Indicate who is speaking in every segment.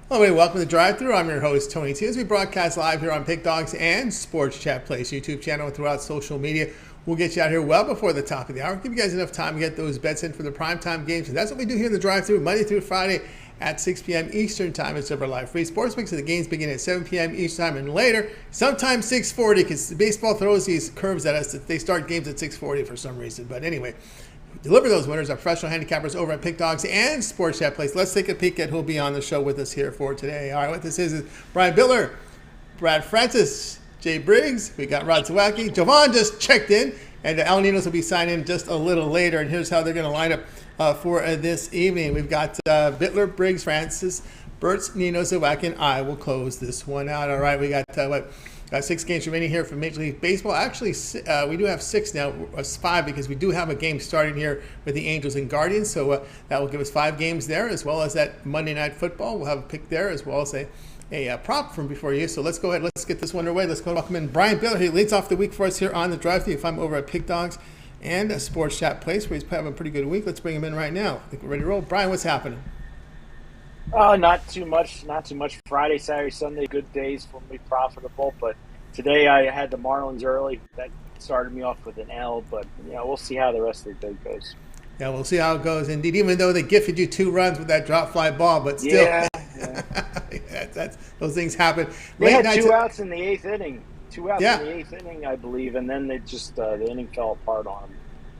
Speaker 1: Hello, everybody. Welcome to Drive-Thru. I'm your host, Tony T. As we broadcast live here on Pick Dogs and Sports Chat Place YouTube channel and throughout social media. We'll get you out here well before the top of the hour. Give you guys enough time to get those bets in for the primetime games. And that's what we do here in the Drive-Thru, Monday through Friday at 6 p.m. Eastern Time. It's our live free sports mix. So the games begin at 7 p.m. Eastern Time and later, sometimes 6:40, because baseball throws these curves at us that they start games at 6:40 for some reason. But anyway, deliver those winners, our professional handicappers over at Pick Dogs and Sports Chat Place. Let's take a peek at who'll be on the show with us here for today. All right, what this is Brian Bitler, Brad Francis, Jay Briggs. We got Rod Zawacky. Jovan just checked in, and Al Ninos will be signing in just a little later. And here's how they're going to line up for this evening. We've got Bitler, Briggs, Francis, Burts, Ninos, Zawacky, and I will close this one out. All right, we got 6 games remaining here for Major League Baseball. Actually, we do have 6 now. It's 5 because we do have a game starting here with the Angels and Guardians. So that will give us 5 games there, as well as that Monday Night Football. We'll have a pick there, as well as a prop from before you. So let's go ahead. Let's get this one underway. Let's go welcome in Brian Bitler. He leads off the week for us here on the Drive-Thru. If I'm over at Pick Dogs and a Sports Chat Place, where he's having a pretty good week. Let's bring him in right now. I think we're ready to roll. Brian, what's happening?
Speaker 2: Not too much. Friday, Saturday, Sunday, good days for me, profitable. But today I had the Marlins early. That started me off with an L. But we'll see how the rest of the day goes.
Speaker 1: Yeah, we'll see how it goes. Indeed, even though they gifted you 2 runs with that drop fly ball, but still,
Speaker 2: yeah.
Speaker 1: Those things happen.
Speaker 2: They had 2 outs in the 8th inning. 2 outs in the 8th inning, I believe, and then they just the inning fell apart on them.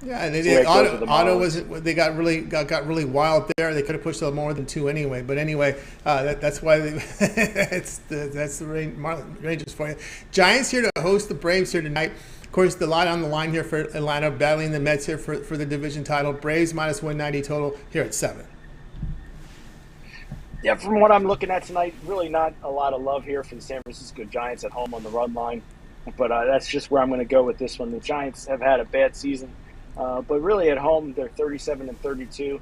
Speaker 1: Yeah, and they got really wild there. They could have pushed a little more than 2 anyway. But anyway, that's why that's the Rangers for you. Giants here to host the Braves here tonight. Of course, the lot on the line here for Atlanta, battling the Mets here for the division title. Braves minus 190 total here at 7.
Speaker 2: Yeah, from what I'm looking at tonight, really not a lot of love here for the San Francisco Giants at home on the run line. But that's just where I'm going to go with this one. The Giants have had a bad season. But really at home, they're 37-32.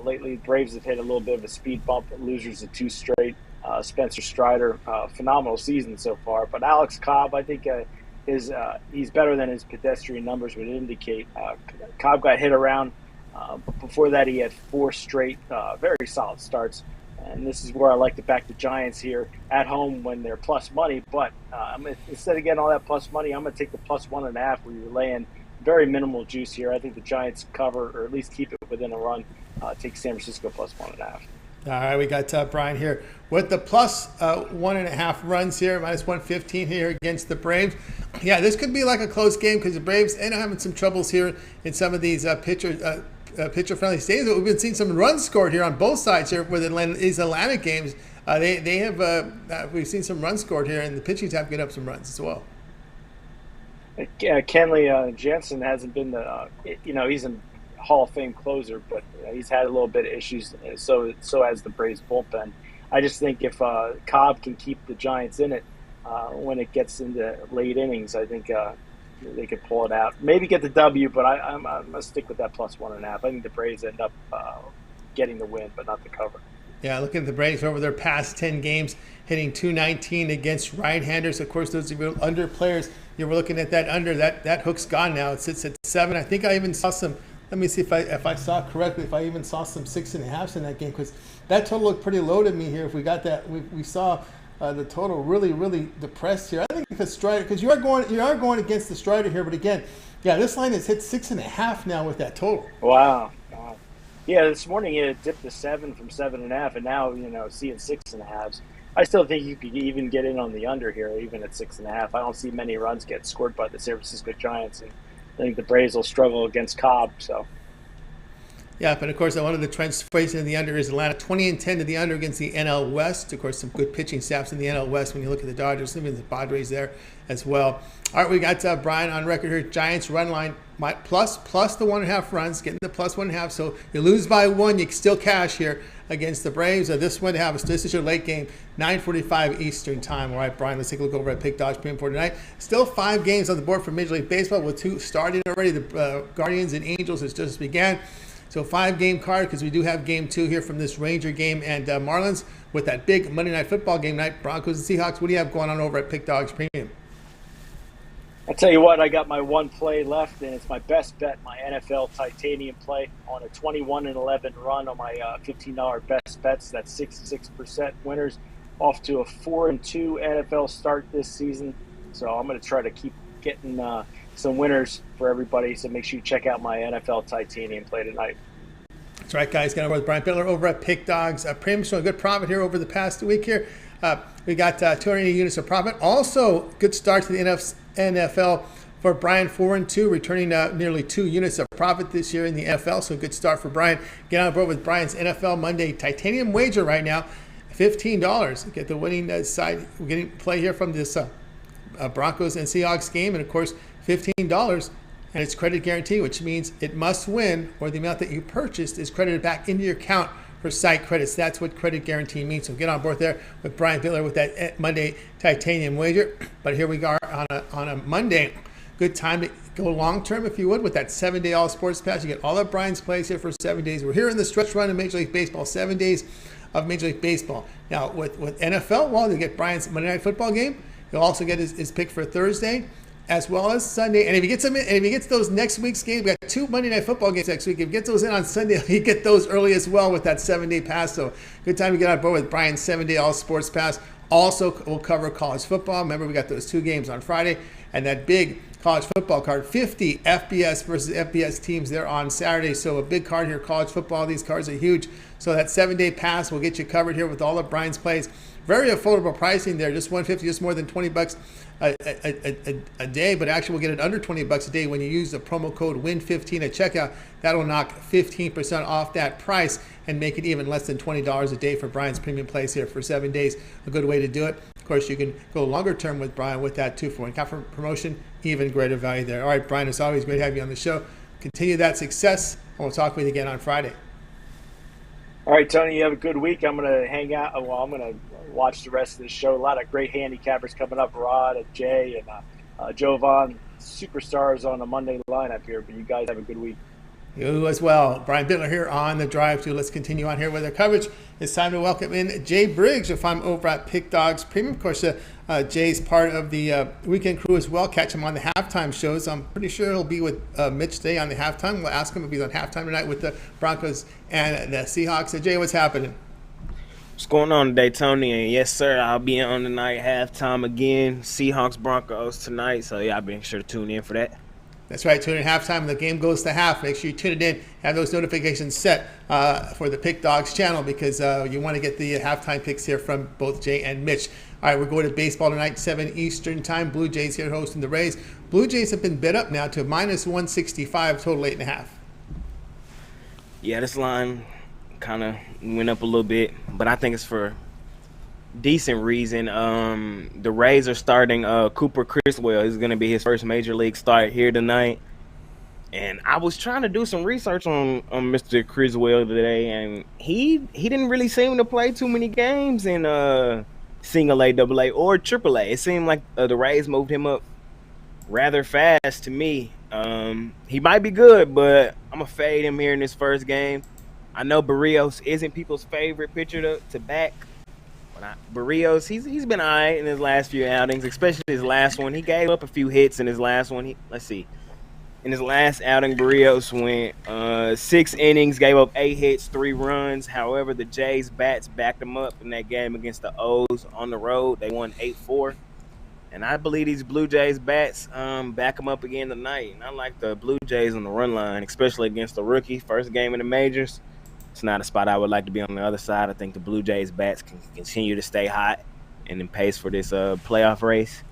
Speaker 2: Lately, the Braves have hit a little bit of a speed bump, losers of 2 straight. Spencer Strider, phenomenal season so far. But Alex Cobb, I think he's better than his pedestrian numbers would indicate. Cobb got hit around. But before that, he had 4 straight very solid starts. And this is where I like to back the Giants here at home when they're plus money. But instead of getting all that plus money, I'm going to take the plus 1.5 where you're laying very minimal juice here. I think the Giants cover, or at least keep it within a run. Take San Francisco plus 1.5.
Speaker 1: All right, we got Brian here with the plus 1.5 runs here, minus 115 here against the Braves. Yeah, this could be like a close game because the Braves end up having some troubles here in some of these pitcher-friendly stadiums. But we've been seeing some runs scored here on both sides here with these Atlantic games. We've seen some runs scored here, and the pitchers have given up some runs as well.
Speaker 2: Kenley Jansen hasn't been he's a Hall of Fame closer, but he's had a little bit of issues. So has the Braves bullpen. I just think if Cobb can keep the Giants in it when it gets into late innings, I think they could pull it out. Maybe get the W, but I'm going to stick with that plus 1.5. I think the Braves end up getting the win, but not the cover.
Speaker 1: Yeah, looking at the Braves over their past 10 games, hitting .219 against right-handers. Of course, those of you under players, you were looking at that under. That hook's gone now. It sits at 7. I think I even saw some. Let me see if I saw correctly. If I even saw some 6.5s in that game, because that total looked pretty low to me here. If we got that, we saw the total really depressed here. I think because Strider, because you are going against the Strider here, but again, yeah, this line has hit 6.5 now with that total.
Speaker 2: Wow. Yeah, this morning it dipped to 7 from 7.5, and now seeing 6.5s. I still think you could even get in on the under here, even at 6.5. I don't see many runs get scored by the San Francisco Giants, and I think the Braves will struggle against Cobb. So,
Speaker 1: yeah, but of course, one of the trends facing the under is Atlanta 20-10 to the under against the NL West. Of course, some good pitching staffs in the NL West when you look at the Dodgers, even the Padres there as well. All right, we got Brian on record here. Giants run line plus the 1.5 runs, getting the plus 1.5. So you lose by 1, you can still cash here against the Braves. This one this is your late game, 9:45 Eastern time. All right, Brian, let's take a look over at Pick Dogs Premium for tonight. Still 5 games on the board for Major League Baseball with 2 starting already. The Guardians and Angels has just began. So 5-game card because we do have game 2 here from this Ranger game and Marlins with that big Monday Night Football game night. Broncos and Seahawks. What do you have going on over at Pick Dogs Premium?
Speaker 2: I tell you what, I got my one play left, and it's my best bet, my NFL Titanium play on a 21-11 run on my $15 best bets. That's 66% winners, off to a 4-2 NFL start this season. So I'm going to try to keep getting some winners for everybody. So make sure you check out my NFL Titanium play tonight.
Speaker 1: That's right, guys. Got over with Brian Bitler over at Pick Dogs. Premium showing good profit here over the past week here. We got 280 units of profit. Also, good start to the NFL for Brian, 4-2, returning nearly 2 units of profit this year in the NFL. So good start for Brian. Get on board with Brian's NFL Monday Titanium wager right now, $15. Get the winning side. We're getting play here from this Broncos and Seahawks game, and of course, $15. And it's credit guarantee, which means it must win, or the amount that you purchased is credited back into your account for site credits. That's what credit guarantee means. So get on board there with Brian Bitler with that Monday Titanium wager. But here we are on a Monday. Good time to go long term, if you would, with that 7-day all sports pass. You get all of Brian's plays here for 7 days. We're here in the stretch run of Major League Baseball, 7 days of Major League Baseball. Now with NFL, well, you get Brian's Monday Night Football game. You'll also get his pick for Thursday, as well as Sunday. And if he gets those next week's games, we got 2 Monday Night Football games next week. If he gets those in on Sunday, he get those early as well with that 7-day pass. So good time to get on board with Brian's 7-day all sports pass. Also, we'll cover college football. Remember, we got those 2 games on Friday, and that big college football card, 50 FBS versus FBS teams there on Saturday. So a big card here, college football. These cards are huge. So that 7-day pass will get you covered here with all of Brian's plays. Very affordable pricing there, just $150, just more than $20 a day, but actually we'll get it under $20 a day when you use the promo code WIN15 at checkout. That'll knock 15% off that price and make it even less than $20 a day for Brian's premium plays here for 7 days. A good way to do it. Of course, you can go longer term with Brian with that 2-for-1 promotion, even greater value there. All right, Brian, it's always great to have you on the show. Continue that success, and we'll talk with you again on Friday.
Speaker 2: All right, Tony, you have a good week. I'm going to hang out. Well, I'm going to watch the rest of the show. A lot of great handicappers coming up. Rod and Jay and Jovan, superstars on the Monday lineup here. But you guys have a good week.
Speaker 1: You as well. Brian Bitler here on the Drive-Thru. Let's continue on here with our coverage. It's time to welcome in Jay Briggs. If I'm over at Pick Dogs Premium, of course, Jay's part of the weekend crew as well. Catch him on the halftime shows. I'm pretty sure he'll be with Mitch today on the halftime. We'll ask him if he's on halftime tonight with the Broncos and the Seahawks. So, Jay, what's happening?
Speaker 3: What's going on today, Tony? And yes, sir, I'll be on tonight, halftime again. Seahawks, Broncos tonight. So, yeah, I'll be sure to tune in for that.
Speaker 1: That's right, tune in at halftime when the game goes to half. Make sure you tune it in, have those notifications set for the Pick Dogs channel because you want to get the halftime picks here from both Jay and Mitch. All right, we're going to baseball tonight, 7 Eastern time. Blue Jays here hosting the Rays. Blue Jays have been bid up now to minus 165, total 8.5.
Speaker 3: Yeah, this line kind of went up a little bit, but I think it's for decent reason. The Rays are starting Cooper Criswell. He's going to be his first major league start here tonight. And I was trying to do some research on Mr. Criswell today, and he didn't really seem to play too many games in single A, double A, or triple A. It seemed like the Rays moved him up rather fast to me. He might be good, but I'm going to fade him here in this first game. I know Barrios isn't people's favorite pitcher to back. Barrios, he's been all right in his last few outings, especially his last one. He gave up a few hits in his last one. In his last outing, Barrios went 6 innings, gave up 8 hits, 3 runs. However, the Jays' bats backed him up in that game against the O's on the road. They won 8-4. And I believe these Blue Jays bats back him up again tonight. And I like the Blue Jays on the run line, especially against the rookie, first game in the majors. It's not a spot I would like to be on the other side. I think the Blue Jays bats can continue to stay hot and in pace for this playoff race.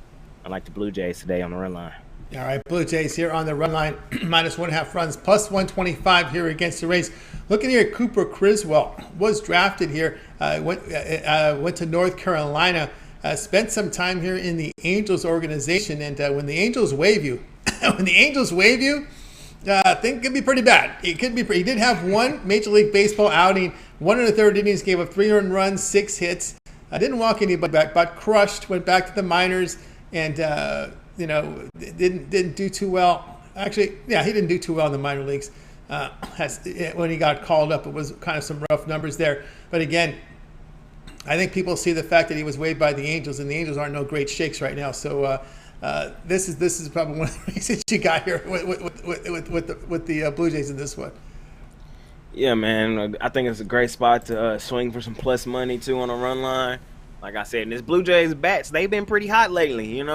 Speaker 3: I like the Blue Jays today on the run line.
Speaker 1: All right, Blue Jays here on the run line, minus 1.5 runs, plus 125 here against the Rays. Looking here at Cooper Criswell, was drafted here, went to North Carolina, spent some time here in the Angels organization, and when the Angels waive you, I think it could be pretty bad. He did have one Major League Baseball outing, 1 1/3 innings, gave up 3 earned runs, 6 hits. Didn't walk anybody back, but crushed. Went back to the minors, and didn't do too well. Actually, yeah, he didn't do too well in the minor leagues. When he got called up, it was kind of some rough numbers there. But again, I think people see the fact that he was waived by the Angels, and the Angels aren't no great shakes right now. So This is probably one of the reasons you got here with the Blue Jays in this one.
Speaker 3: Yeah, man. I think it's a great spot to swing for some plus money too on a run line. Like I said, this Blue Jays bats, they've been pretty hot lately, and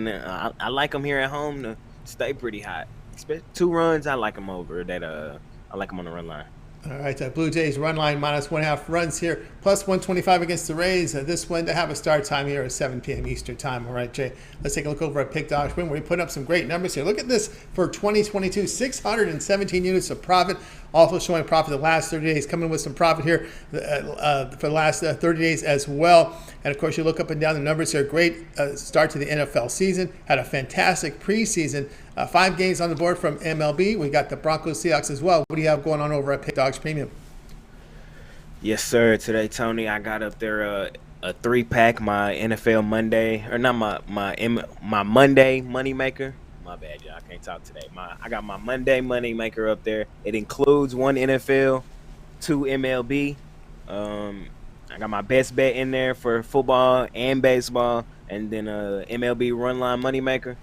Speaker 3: I like them here at home to stay pretty hot. Especially 2 runs, I like them over that. I like them on the run line.
Speaker 1: All right, Blue Jays run line -1.5 runs here, plus 125 against the Rays. This one to have a start time here at 7 p.m. Eastern time. All right, Jay, let's take a look over at Pick Dog Win, where we put up some great numbers here. Look at this for 2022, 617 units of profit. Also showing profit the last 30 days, coming with some profit here for the last 30 days as well. And of course, you look up and down the numbers here. Great start to the NFL season. Had a fantastic preseason. 5 games on the board from MLB. We got the Broncos, Seahawks as well. What do you have going on over at Pick Dogs Premium?
Speaker 3: Yes, sir. Today, Tony, I got up there a 3-pack, my NFL Monday, or not my Monday moneymaker. My bad, y'all. I can't talk today. I got my Monday moneymaker up there. It includes 1 NFL, 2 MLB. I got my best bet in there for football and baseball, and then MLB run line moneymaker.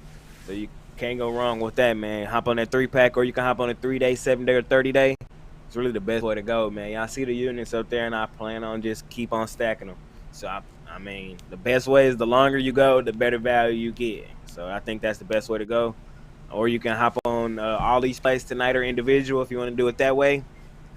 Speaker 3: So you can't go wrong with that, man. Hop on that 3-pack, or you can hop on a 3-day, 7-day, or 30-day. It's really the best way to go, man. Y'all see the units up there, and I plan on just keep on stacking them. So, I mean, the best way is the longer you go, the better value you get. So I think that's the best way to go. Or you can hop on all these plays tonight or individual if you want to do it that way.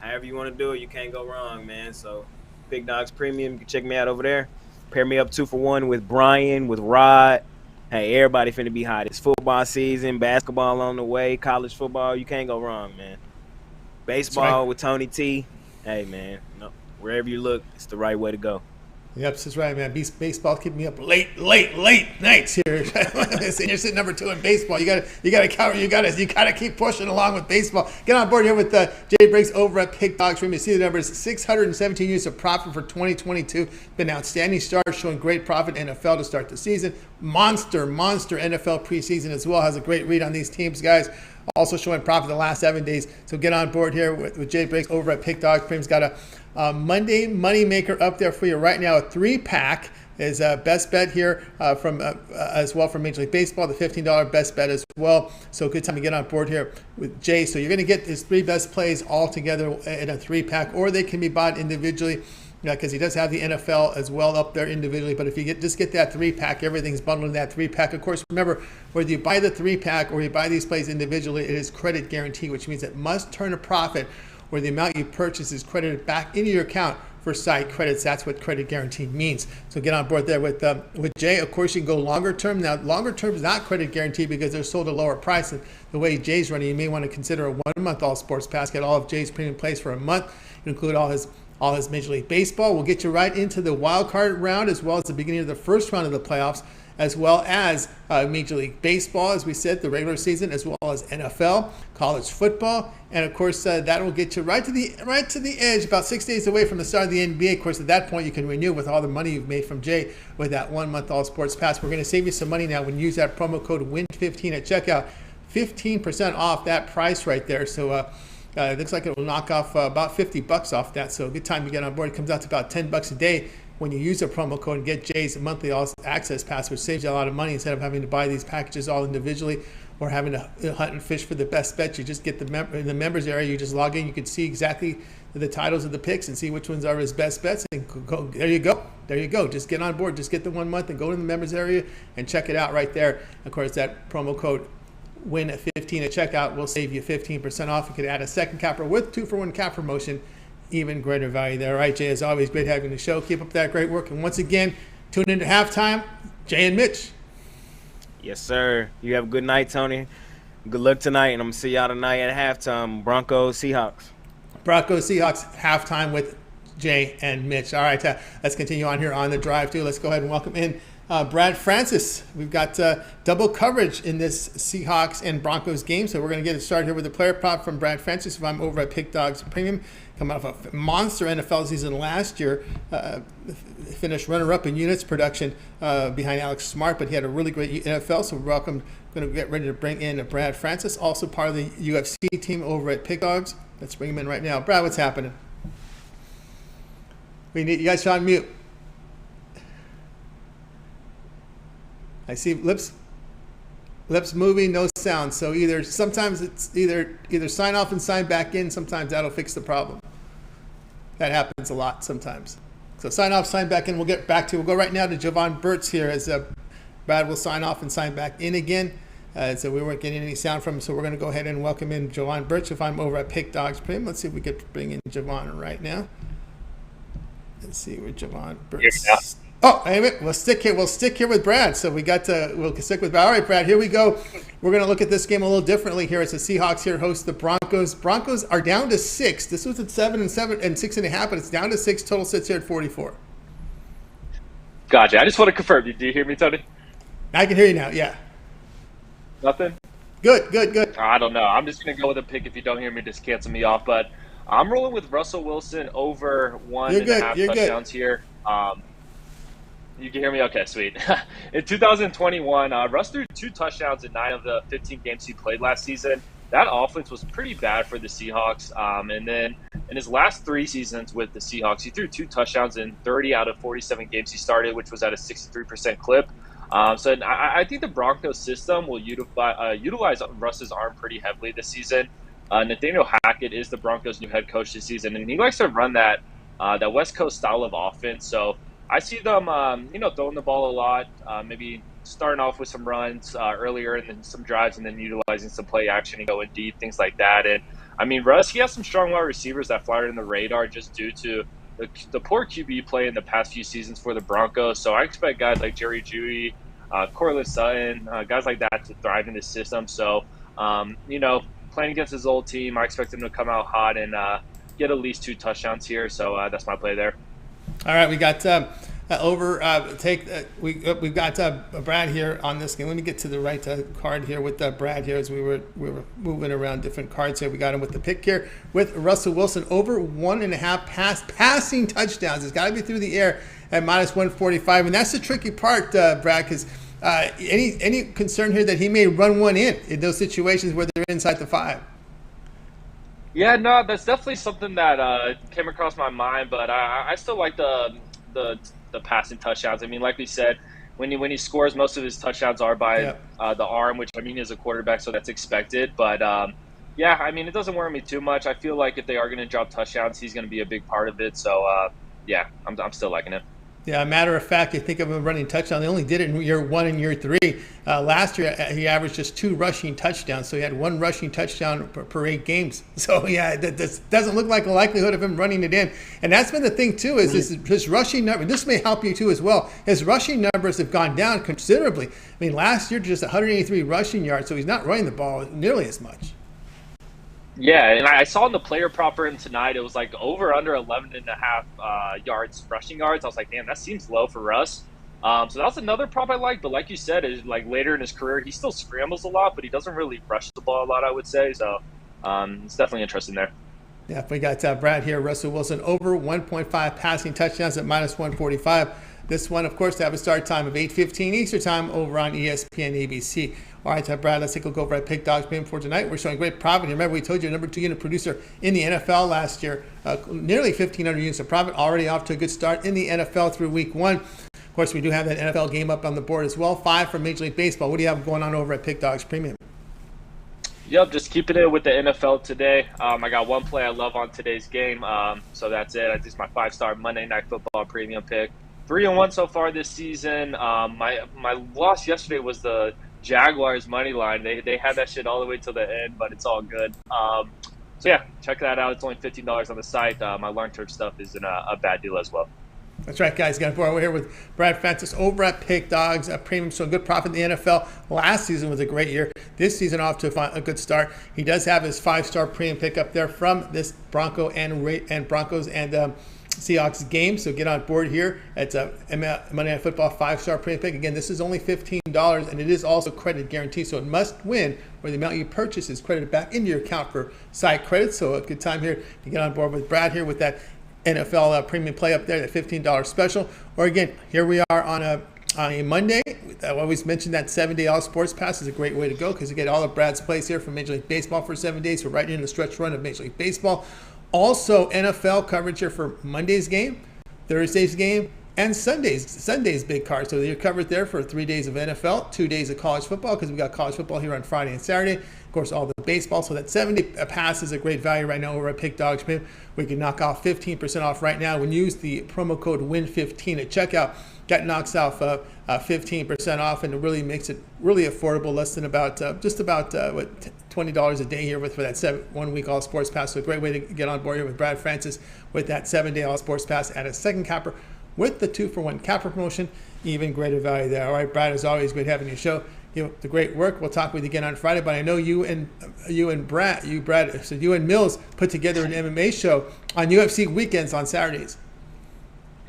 Speaker 3: However you want to do it, you can't go wrong, man. So Big Dogs Premium, you can check me out over there. Pair me up 2 for 1 with Brian, with Rod. Hey, everybody finna be hot. It's football season, basketball on the way, college football. You can't go wrong, man. Baseball right with Tony T. Hey, man, wherever you look, it's the right way to go.
Speaker 1: Yep, that's right, man. Baseball keeping me up late nights here. You're sitting number 2 in baseball. You gotta cover. You gotta keep pushing along with baseball. Get on board here with Jay Briggs over at Pick Dogs Room. You see the numbers: 617 units of profit for 2022. Been an outstanding start, showing great profit. NFL to start the season. Monster NFL preseason as well. Has a great read on these teams, guys. Also showing profit the last 7 days. So get on board here with Jay Briggs over at Pick Dogs Premium's got a Monday money maker up there for you right now. A 3-pack is best bet here from as well from Major League Baseball. The $15 best bet as well. So good time to get on board here with Jay. So you're going to get his 3 best plays all together in a 3-pack, or they can be bought individually. Because he does have the NFL as well up there individually. But if you just get that 3-pack, everything's bundled in that 3-pack. Of course, remember, whether you buy the 3-pack or you buy these plays individually, it is credit guaranteed, which means it must turn a profit where the amount you purchase is credited back into your account for site credits. That's what credit guaranteed means. So get on board there with Jay. Of course, you can go longer term. Now, longer term is not credit guaranteed because they're sold at a lower price. And the way Jay's running, you may want to consider a 1-month all sports pass. Get all of Jay's premium plays for a month. You include all his Major League Baseball. We'll get you right into the wild card round as well as the beginning of the first round of the playoffs, as well as Major League Baseball, as we said, the regular season, as well as NFL, college football, and of course that will get you right to the edge, about 6 days away from the start of the NBA. Of course, at that point you can renew with all the money you've made from Jay with that 1-month all sports pass. We're going to save you some money now when you use that promo code WIN15 at checkout, 15% off that price right there. So. It looks like it will knock off about $50 off that. So a good time to get on board. It comes out to about $10 a day when you use a promo code and get Jay's monthly all access pass, which saves you a lot of money instead of having to buy these packages all individually or having to hunt and fish for the best bet. You just get in the members area. You just log in. You can see exactly the titles of the picks and see which ones are his best bets. And go, there you go. Just get on board. Just get the 1 month and go to the members area and check it out right there. Of course, that promo code WIN at 15 at checkout will save you 15% off. You could add a second capper with 2 for 1 cap promotion, even greater value there. All right, Jay, as always, great having the show. Keep up that great work. And once again, tune into halftime. Jay and Mitch.
Speaker 3: Yes, sir. You have a good night, Tony. Good luck tonight, and I'm going to see y'all tonight at halftime. Broncos, Seahawks.
Speaker 1: Broncos, Seahawks, halftime with Jay and Mitch. All right, let's continue on here on the Drive-Thru. Let's go ahead and welcome in Brad Francis. We've got double coverage in this Seahawks and Broncos game, so we're going to get it started here with the player prop from Brad Francis. If I'm over at Pick Dogs Premium, coming off a monster NFL season last year, finished runner-up in units production behind Alex Smart, but he had a really great NFL, so we're going to get ready to bring in Brad Francis, also part of the UFC team over at Pick Dogs. Let's bring him in right now. Brad, what's happening? You guys are on mute. I see lips. Lips moving, no sound. So sometimes it's either sign off and sign back in. Sometimes that'll fix the problem. That happens a lot sometimes. So sign off, sign back in. We'll get back to. We'll go right now to Jovan Burts here as Brad will sign off and sign back in again. So we weren't getting any sound from him, so we're going to go ahead and welcome in Jovan Burts. If I'm over at Pick Dogs Premium, let's see if we can bring in Jovan right now. Let's see where Jovan Burts. Oh, wait a minute. We'll stick here with Brad. So we'll stick with Brad. All right, Brad, here we go. We're going to look at this game a little differently here as the Seahawks here host the Broncos. Broncos are down to 6. This was at 7 and 6.5, but it's down to 6. Total sits here at 44.
Speaker 4: Gotcha. I just want to confirm. Do you hear me, Tony?
Speaker 1: I can hear you now. Yeah.
Speaker 4: Nothing?
Speaker 1: Good.
Speaker 4: I don't know. I'm just going to go with a pick. If you don't hear me, just cancel me off. But I'm rolling with Russell Wilson over 1.5 touchdowns here. You can hear me? Okay, sweet. In 2021, Russ threw 2 touchdowns in 9 of the 15 games he played last season. That offense was pretty bad for the Seahawks. And then in his last 3 seasons with the Seahawks, he threw 2 touchdowns in 30 out of 47 games he started, which was at a 63% clip. So I think the Broncos system will utilize Russ's arm pretty heavily this season. Nathaniel Hackett is the Broncos' new head coach this season, and he likes to run that West Coast style of offense. So I see them, throwing the ball a lot, maybe starting off with some runs earlier and then some drives and then utilizing some play action and going deep, things like that. And, I mean, Russ, he has some strong wide receivers that fly in the radar just due to the poor QB play in the past few seasons for the Broncos. So I expect guys like Jerry Jeudy, Cortland Sutton, guys like that to thrive in this system. So, playing against his old team, I expect him to come out hot and get at least 2 touchdowns here. So that's my play there.
Speaker 1: All right, we got we've got Brad here on this game. Let me get to the right card here with Brad here as we were moving around different cards here. We got him with the pick here with Russell Wilson over 1.5 passing touchdowns. It's got to be through the air at -145, and that's the tricky part, Brad, because any concern here that he may run one in those situations where they're inside the 5.
Speaker 4: Yeah, no, that's definitely something that came across my mind, but I still like the passing touchdowns. I mean, like we said, when he scores, most of his touchdowns are by the arm, which I mean is a quarterback, so that's expected. But yeah, I mean, it doesn't worry me too much. I feel like if they are going to drop touchdowns, he's going to be a big part of it. So yeah, I'm still liking it.
Speaker 1: Yeah, matter of fact, you think of him running touchdown. They only did it in year 1 and year 3. Last year, he averaged just 2 rushing touchdowns, so he had 1 rushing touchdown per 8 games. So yeah, that doesn't look like a likelihood of him running it in. And that's been the thing too, is his rushing number. This may help you too as well. His rushing numbers have gone down considerably. I mean, last year just 183 rushing yards, so he's not running the ball nearly as much.
Speaker 4: Yeah, and I saw in the player prop for him tonight, it was like over under 11.5 yards, rushing yards. I was like, damn, that seems low for Russ. So that was another prop I like. But like you said, is like later in his career, he still scrambles a lot, but he doesn't really rush the ball a lot, I would say. So it's definitely interesting there.
Speaker 1: Yeah, we got Brad here, Russell Wilson over 1.5 passing touchdowns at -145. This one, of course, to have a start time of 8:15 Eastern time over on ESPN ABC. All right, Brad, let's take a go over at Pick Dogs Premium for tonight. We're showing great profit here. Remember, we told you number 2 unit producer in the NFL last year, nearly 1,500 units of profit, already off to a good start in the NFL through week 1. Of course, we do have that NFL game up on the board as well. 5 from Major League Baseball. What do you have going on over at Pick Dogs Premium?
Speaker 4: Yep, just keeping it with the NFL today. I got one play I love on today's game, so that's it. It's my 5-star Monday Night Football premium pick. 3-1 so far this season. My loss yesterday was the Jaguars money line. They had that shit all the way till the end, but it's all good. So yeah, check that out. It's only $15 on the site. My long-term stuff isn't a bad deal as well.
Speaker 1: That's right, guys. We're here with Brad Francis over at Pick Dogs Premium. So good profit in the NFL. Last season was a great year. This season off to a good start. He does have his 5-star premium pick up there from this Broncos and Seahawks game. So get on board here. It's a Monday Night Football 5-star premium pick. Again, this is only $15, and it is also credit guaranteed. So it must win, where the amount you purchase is credited back into your account for side credits. So a good time here to get on board with Brad here with that NFL premium play up there, that $15 special. Or again, here we are on a Monday. I always mention that 7-day All Sports Pass is a great way to go because you get all of Brad's plays here from Major League Baseball for 7 days. So right in the stretch run of Major League Baseball. Also NFL coverage here for Monday's game, Thursday's game, and Sunday's big card. So you're covered there for 3 days of NFL, 2 days of college football, because we got college football here on Friday and Saturday. Of course, all the baseball. So that 7-day pass is a great value right now over at Pick Dogs. We can knock off 15% off right now when you use the promo code WIN15 at checkout. That knocks off 15% off, and it really makes it really affordable, less than about $20 a day here for that 1 week all sports pass. So a great way to get on board here with Brad Francis with that 7-day all sports pass at a second capper with the 2-for-1 capper promotion. Even greater value there. All right, Brad, as always, great having you show. The great work. We'll talk with you again on Friday. But I know you and Mills put together an MMA show on UFC weekends on Saturdays.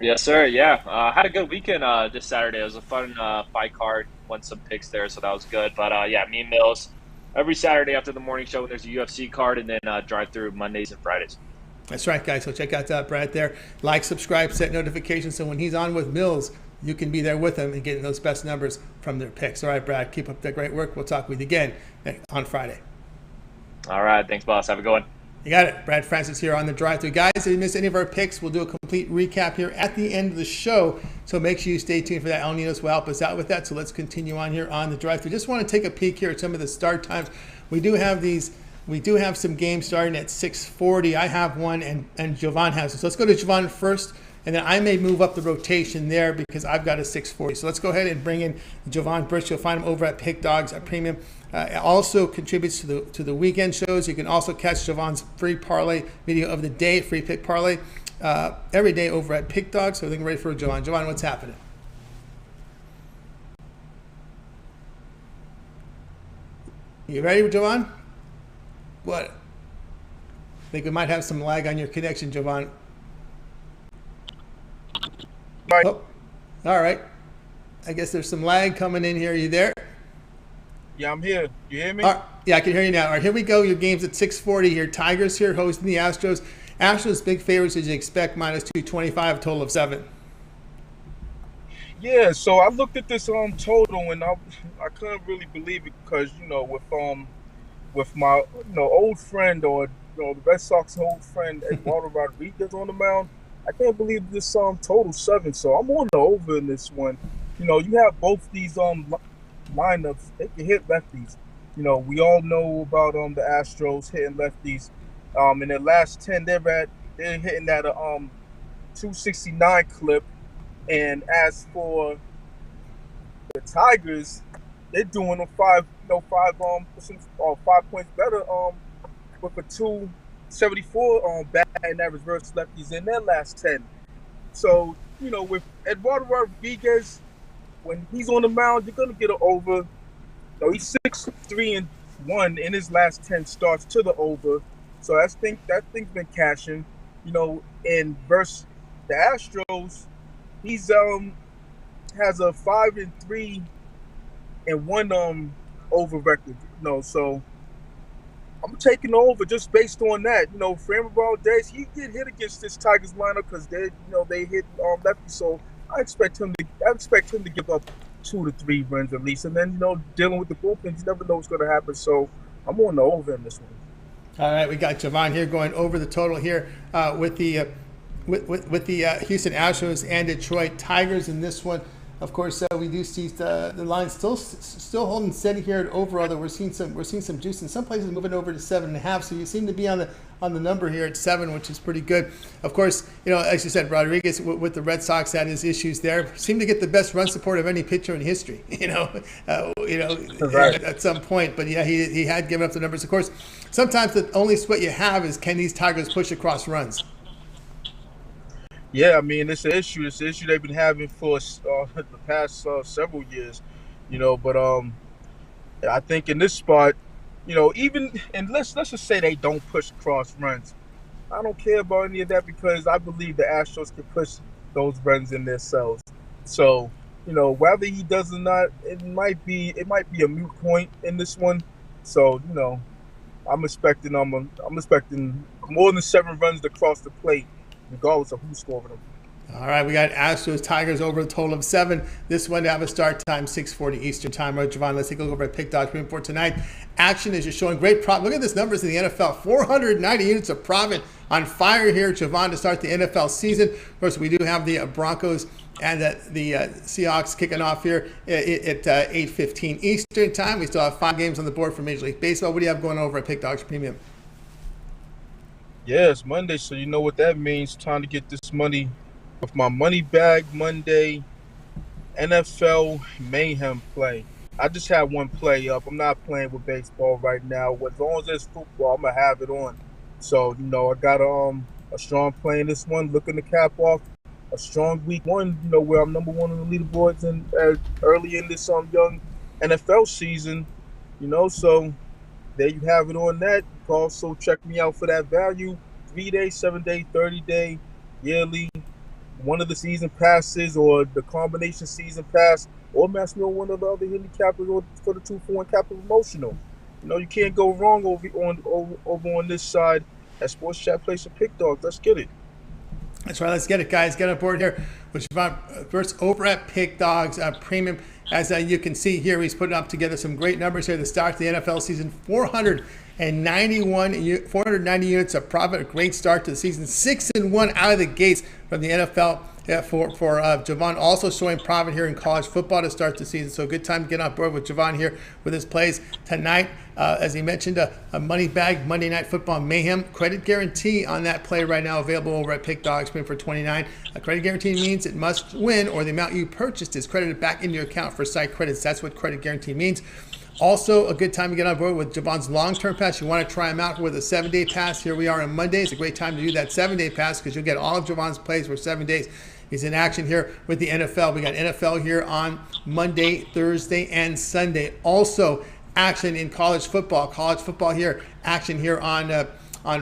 Speaker 4: Yes, sir. Yeah, had a good weekend this Saturday. It was a fun fight card. Won some picks there, so that was good. But yeah, me and Mills every Saturday after the morning show when there's a UFC card, and then Drive-Thru Mondays and Fridays.
Speaker 1: That's right, guys. So check out Brad there. Like, subscribe, set notifications, so when he's on with Mills, you can be there with him and getting those best numbers from their picks. All right, Brad, keep up that great work. We'll talk with you again on Friday.
Speaker 4: All right. Thanks, boss. Have a good one.
Speaker 1: You got it. Brad Francis here on the Drive-Thru. Guys, if you missed any of our picks, we'll do a complete recap here at the end of the show. So make sure you stay tuned for that. Al Ninos will help us out with that. So let's continue on here on the Drive-Thru. Just want to take a peek here at some of the start times. We do have some games starting at 6:40. I have one, and Jovan has one. So let's go to Jovan first, and then I may move up the rotation there because I've got a 6:40. So let's go ahead and bring in Jovan Burts. You'll find him over at Pick Dogs at Premium. Also contributes to the weekend shows. You can also catch Jovan's free parlay video of the day, free pick parlay, every day over at Pick Dogs. So I think we're ready for Jovan. Jovan, what's happening? You ready, Jovan? What? I think we might have some lag on your connection, Jovan.
Speaker 5: Right.
Speaker 1: Oh, all right. I guess there's some lag coming in here. Are you there?
Speaker 5: Yeah, I'm here. You hear me?
Speaker 1: Yeah, I can hear you now. All right, here we go. Your game's at 6:40 here. Tigers here hosting the Astros. Astros big favorites as you expect, minus 225, total of 7.
Speaker 5: Yeah, so I looked at this total and I couldn't really believe it because with my old friend or the Red Sox old friend Eduardo Rodriguez on the mound, I can't believe this total 7. So I'm on the over in this one. You have both these lineups. They can hit lefties. We all know about the Astros hitting lefties. In their last 10, they're hitting that 269 clip. And as for the Tigers, they're doing a 5 points better with a 274 batting average versus lefties in their last 10. So with Eduardo Rodriguez, when he's on the mound, you're gonna get an over. He's 6-3-1 in his last 10 starts to the over. So that thing's been cashing. And versus the Astros, he's has a 5-3-1 over record. So I'm taking over just based on that. Framber Valdez, he get hit against this Tigers lineup because they hit lefty. So I expect him to give up 2 to 3 runs at least, and then dealing with the bullpens, you never know what's going to happen. So I'm on the over in this one.
Speaker 1: All right, we got Jovan here going over the total here with the Houston Astros and Detroit Tigers in this one. Of course, we do see the line still holding steady here at over. Although we're seeing some juice in some places, moving over to 7.5. So you seem to be on the number here at 7, which is pretty good. Of course, as you said, Rodriguez with the Red Sox had his issues there. Seemed to get the best run support of any pitcher in history.
Speaker 5: Right.
Speaker 1: At some point. But yeah, he had given up the numbers. Of course, sometimes the only sweat you have is can these Tigers push across runs.
Speaker 5: Yeah, I mean, it's an issue. It's an issue they've been having for the past several years, But I think in this spot, and let's just say they don't push across runs. I don't care about any of that because I believe the Astros can push those runs in themselves. So, whether he does or not, it might be a moot point in this one. So, I'm expecting more than 7 runs to cross the plate, regardless of who's scoring them.
Speaker 1: All right, we got Astros Tigers over a total of 7. This one to have a start time 6:40 Eastern time. Right, Jovan, let's take a look over at Pick Dogs for tonight. Action is just showing great profit. Look at these numbers in the NFL. 490 units of profit on fire here, Jovan, to start the NFL season. Of course, we do have the Broncos and the Seahawks kicking off here at 8:15 Eastern time. We still have 5 games on the board for Major League Baseball. What do you have going over at Pick Dogs Premium?
Speaker 5: Yeah, it's Monday, so you know what that means. Time to get this money with my Money Bag Monday NFL Mayhem play. I just had one play up. I'm not playing with baseball right now. As long as there's football, I'm going to have it on. So, I got a strong play in this one. Looking to cap off a strong week 1, where I'm number 1 on the leaderboards and early in this young NFL season, so there you have it on that. You can also check me out for that value. 3-day, 7-day, 30-day, yearly, one of the season passes or the combination season pass, or match me on one of the other handicappers or for the 2-for-1 capital promotional. You can't go wrong over on this side at Sports Chat Place and Pick Dogs. Let's get it.
Speaker 1: That's right. Let's get it, guys. Get on board here with Jovan Burts over at Pick Dogs Premium. As you can see here, he's putting up together some great numbers here to start the NFL season. 490 units of profit. A great start to the season. 6-1 out of the gates from the NFL for Jovan. Also showing profit here in college football to start the season. So good time to get on board with Jovan here with his plays tonight. As he mentioned, a Money Bag Monday Night Football Mayhem credit guarantee on that play right now available over at Pick Dogs for $29. A credit guarantee means it must win or the amount you purchased is credited back into your account for site credits. That's what credit guarantee means. Also, a good time to get on board with Jovan's long-term pass. You want to try him out with a 7-day pass. Here we are on Monday. It's a great time to do that 7-day pass because you'll get all of Jovan's plays for 7 days. He's in action here with the NFL. We got NFL here on Monday, Thursday, and Sunday. Also, action in college football. College football here, action here on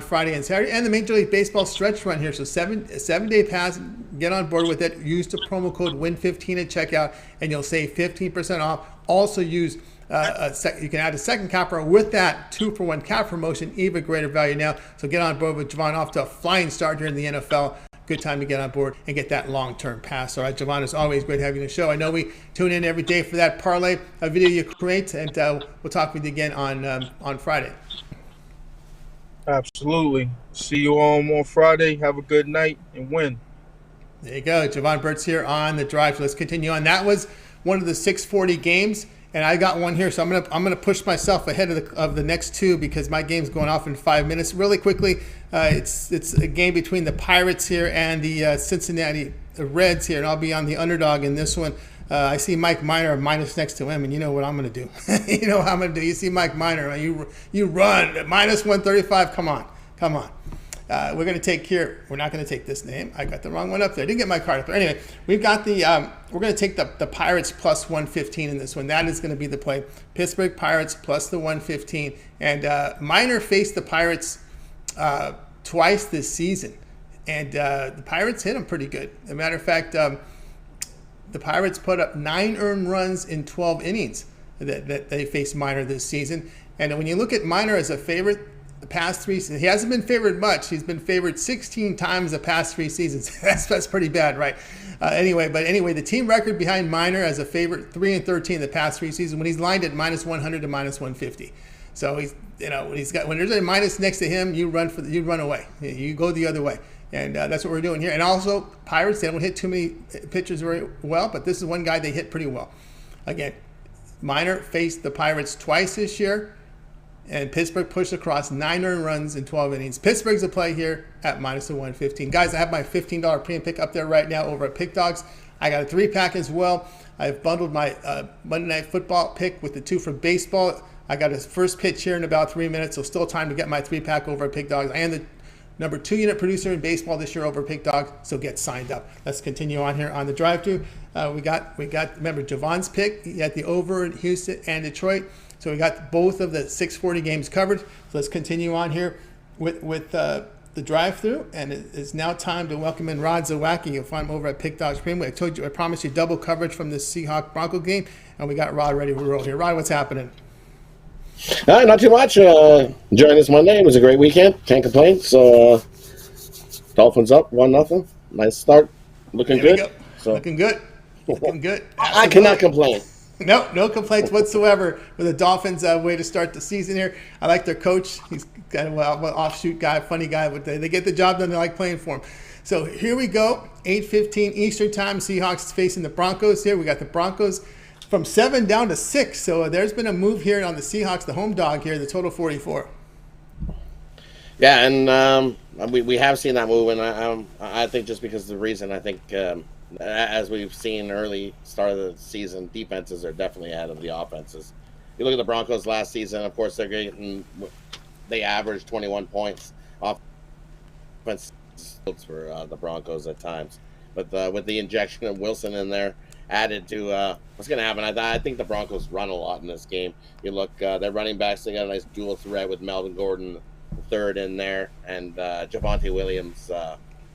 Speaker 1: Friday and Saturday, and the Major League Baseball stretch run here. So 7-day pass, get on board with it. Use the promo code WIN15 at checkout, and you'll save 15% off. Also use you can add a second capper with that 2-for-1 cap promotion, even greater value now. So get on board with Jovan, off to a flying start here in the NFL. Good time to get on board and get that long-term pass. All right, Jovan, it's always great having you on the show. I know we tune in every day for that parlay video you create, and we'll talk with you again on Friday.
Speaker 5: Absolutely. See you on Friday. Have a good night and win.
Speaker 1: There you go. Jovan Burts here on the Drive. Let's continue on. That was one of the 640 games, and I got one here. So I'm gonna push myself ahead of the next 2 because my game's going off in 5 minutes. Really quickly, it's a game between the Pirates here and the Cincinnati Reds here, and I'll be on the underdog in this one. I see Mike Minor minus next to him, and you know what I'm going to do. You know what I'm going to do. You see Mike Minor, you run minus 135. Come on. We're going to take here. We're not going to take this name. I got the wrong one up there. I didn't get my card up there. Anyway, we've got the. We're going to take the Pirates plus 115 in this one. That is going to be the play. Pittsburgh Pirates plus the 115, and Minor faced the Pirates twice this season, and the Pirates hit him pretty good. As a matter of fact. The Pirates put up 9 earned runs in 12 innings that they faced Minor this season. And when you look at Minor as a favorite, the past 3 seasons, he hasn't been favored much. He's been favored 16 times the past 3 seasons. That's pretty bad, right? Anyway, the team record behind Minor as a favorite, 3-13 the past 3 seasons, when he's lined at minus 100 to minus 150. So he's, when there's a minus next to him, you run away. You go the other way. And that's what we're doing here. And also, Pirates, they don't hit too many pitchers very well, but this is one guy they hit pretty well. Again, Minor faced the Pirates twice this year, and Pittsburgh pushed across 9 earned runs in 12 innings. Pittsburgh's a play here at minus 115. Guys, I have my $15 premium pick up there right now over at Pick Dogs. I got a 3-pack as well. I've bundled my Monday Night Football pick with the 2 for baseball. I got a first pitch here in about 3 minutes, so still time to get my 3-pack over at Pick Dogs. I am the number 2 unit producer in baseball this year over Pick Dogs, so get signed up. Let's continue on here on the Drive-Thru. We got remember Jovan's pick. He had the over in Houston and Detroit, so we got both of the 640 games covered. So let's continue on here with the Drive-Thru, and it is now time to welcome in Rod Zawacky. You'll find him over at Pick Dogs Premium. I promised you double coverage from the Seahawks Bronco game, and we got Rod ready to roll here. Rod, what's happening?
Speaker 6: Not too much. Enjoying this Monday. It was a great weekend. Can't complain. So, Dolphins up 1-0. Nice start. looking good.
Speaker 1: So looking good. Looking good.
Speaker 6: I cannot complain.
Speaker 1: No complaints whatsoever with the Dolphins' way to start the season here. I like their coach. He's got an offshoot guy, funny guy, but they get the job done. They like playing for him. So here we go, 8:15 Eastern Time. Seahawks facing the Broncos here. We got the Broncos from 7 down to 6. So there's been a move here on the Seahawks, the home dog here, the total 44.
Speaker 6: Yeah, and we have seen that move, and I think just because of the reason, I think as we've seen early start of the season, defenses are definitely ahead of the offenses. You look at the Broncos last season, of course, they averaged 21 points offense for the Broncos at times. But with the injection of Wilson in there added to what's going to happen, I think the Broncos run a lot in this game. You look, their running backs, they got a nice dual threat with Melvin Gordon, the third in there, and Javonte Williams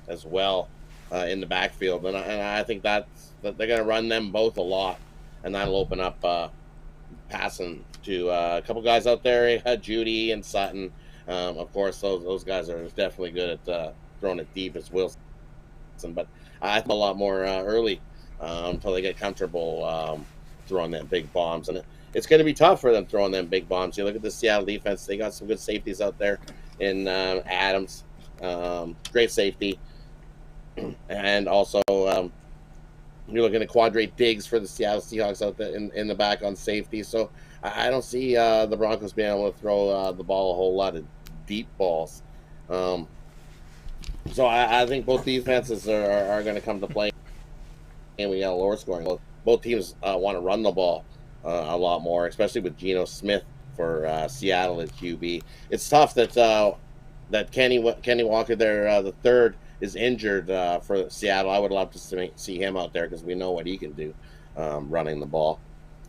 Speaker 6: as well. In the backfield, and I think that they're going to run them both a lot, and that'll open up passing to a couple guys out there, Judy and Sutton. Of course, those guys are definitely good at throwing it deep as Wilson, but I think a lot more early until they get comfortable throwing them big bombs, and it's going to be tough for them throwing them big bombs. You look at the Seattle defense; they got some good safeties out there in Adams, great safety. And also, you're looking at Quadrate Diggs for the Seattle Seahawks out there in the back on safety. So I don't see the Broncos being able to throw the ball a whole lot of deep balls. So I think both defenses are going to come to play, and we got a lower scoring. Both teams want to run the ball a lot more, especially with Geno Smith for Seattle at QB. It's tough that Kenny Walker there, the third, is injured for Seattle. I would love to see him out there because we know what he can do running the ball.